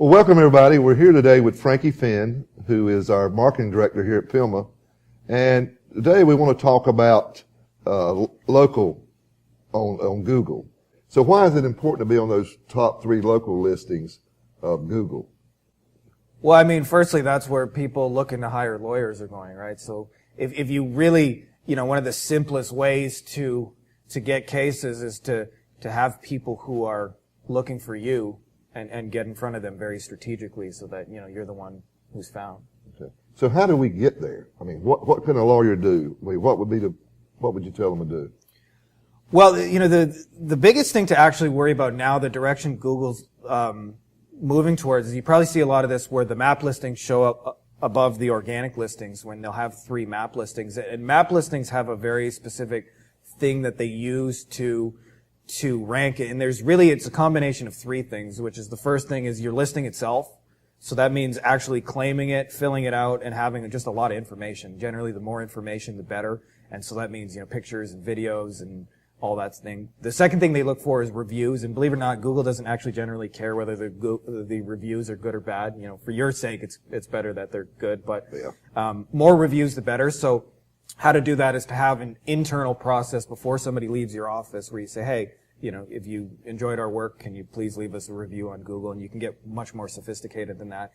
Well, welcome everybody. We're here today with Frankie Finn, who is our marketing director here at PILMMA. And today we want to talk about local on Google. So why is it important to be on those top 3 local listings of Google? Well, I mean, firstly, that's where people looking to hire lawyers are going, right? So if you really, one of the simplest ways to get cases is to have people who are looking for you and get in front of them very strategically so that, you're the one who's found. Okay. So how do we get there? I mean, what can a lawyer do? I mean, what would you tell them to do? Well, the biggest thing to actually worry about now, the direction Google's moving towards, is you probably see a lot of this where the map listings show up above the organic listings when they'll have 3 map listings. And map listings have a very specific thing that they use to rank it. And it's a combination of 3 things, which is the first thing is your listing itself. So that means actually claiming it, filling it out, and having just a lot of information. Generally, the more information, the better. And so that means, pictures and videos and all that thing. The second thing they look for is reviews. And believe it or not, Google doesn't actually generally care whether the reviews are good or bad. For your sake, it's better that they're good. But more reviews, the better. So how to do that is to have an internal process before somebody leaves your office where you say, hey, if you enjoyed our work, can you please leave us a review on Google? And you can get much more sophisticated than that.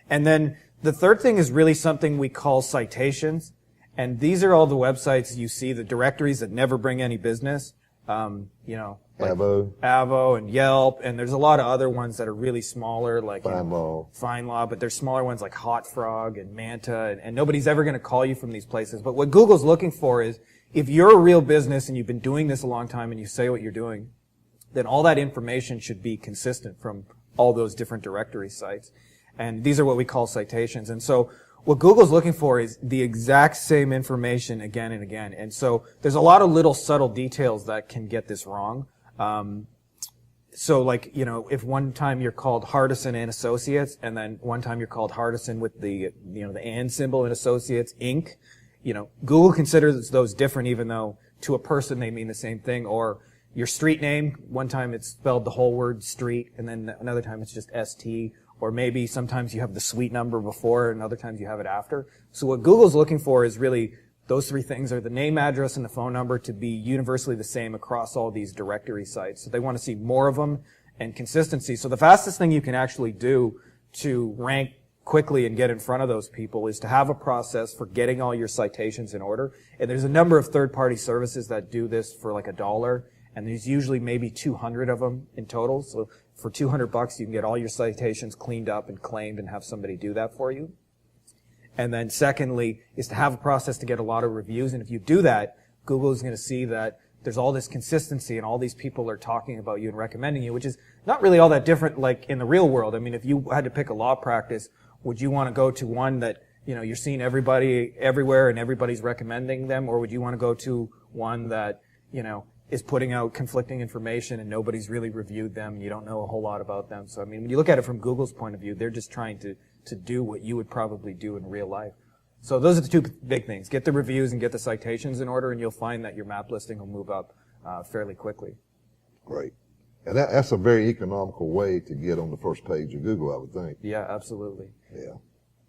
And then the third thing is really something we call citations. And these are all the websites you see, the directories that never bring any business. Like Avo and Yelp. And there's a lot of other ones that are really smaller, like FindLaw. But there's smaller ones like Hot Frog and Manta. And nobody's ever going to call you from these places. But what Google's looking for is, if you're a real business and you've been doing this a long time and you say what you're doing, then all that information should be consistent from all those different directory sites. And these are what we call citations. And so what Google's looking for is the exact same information again and again. And so there's a lot of little subtle details that can get this wrong. So like, if one time you're called Hardison and Associates, and then one time you're called Hardison with the and symbol and Associates, Inc., Google considers those different even though to a person they mean the same thing. Or your street name, one time it's spelled the whole word street, and then another time it's just ST. Or maybe sometimes you have the suite number before, and other times you have it after. So what Google's looking for is really those 3 things are the name, address, and the phone number to be universally the same across all these directory sites. So they want to see more of them and consistency. So the fastest thing you can actually do to rank quickly and get in front of those people is to have a process for getting all your citations in order. And there's a number of third-party services that do this for like $1. And there's usually maybe 200 of them in total. So for $200, you can get all your citations cleaned up and claimed and have somebody do that for you. And then secondly is to have a process to get a lot of reviews. And if you do that, Google is going to see that there's all this consistency and all these people are talking about you and recommending you, which is not really all that different like in the real world. I mean, if you had to pick a law practice, would you want to go to one that, you're seeing everybody everywhere and everybody's recommending them? Or would you want to go to one that, is putting out conflicting information and nobody's really reviewed them and you don't know a whole lot about them? So, I mean, when you look at it from Google's point of view, they're just trying to do what you would probably do in real life. So those are the 2 big things. Get the reviews and get the citations in order, and you'll find that your map listing will move up fairly quickly. Great. And that's a very economical way to get on the first page of Google, I would think. Yeah, absolutely.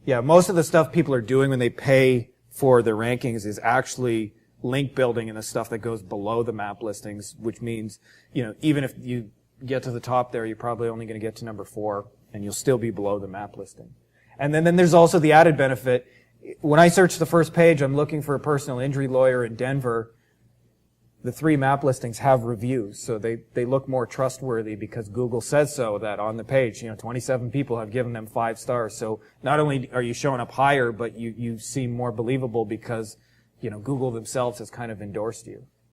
Yeah, most of the stuff people are doing when they pay for their rankings is actually link building and the stuff that goes below the map listings, which means, even if you get to the top there, you're probably only going to get to number 4, and you'll still be below the map listing. And then there's also the added benefit. When I search the first page, I'm looking for a personal injury lawyer in Denver. The 3 map listings have reviews, so they look more trustworthy because Google says so, that on the page, 27 people have given them 5 stars. So not only are you showing up higher, but you seem more believable because Google themselves has kind of endorsed you.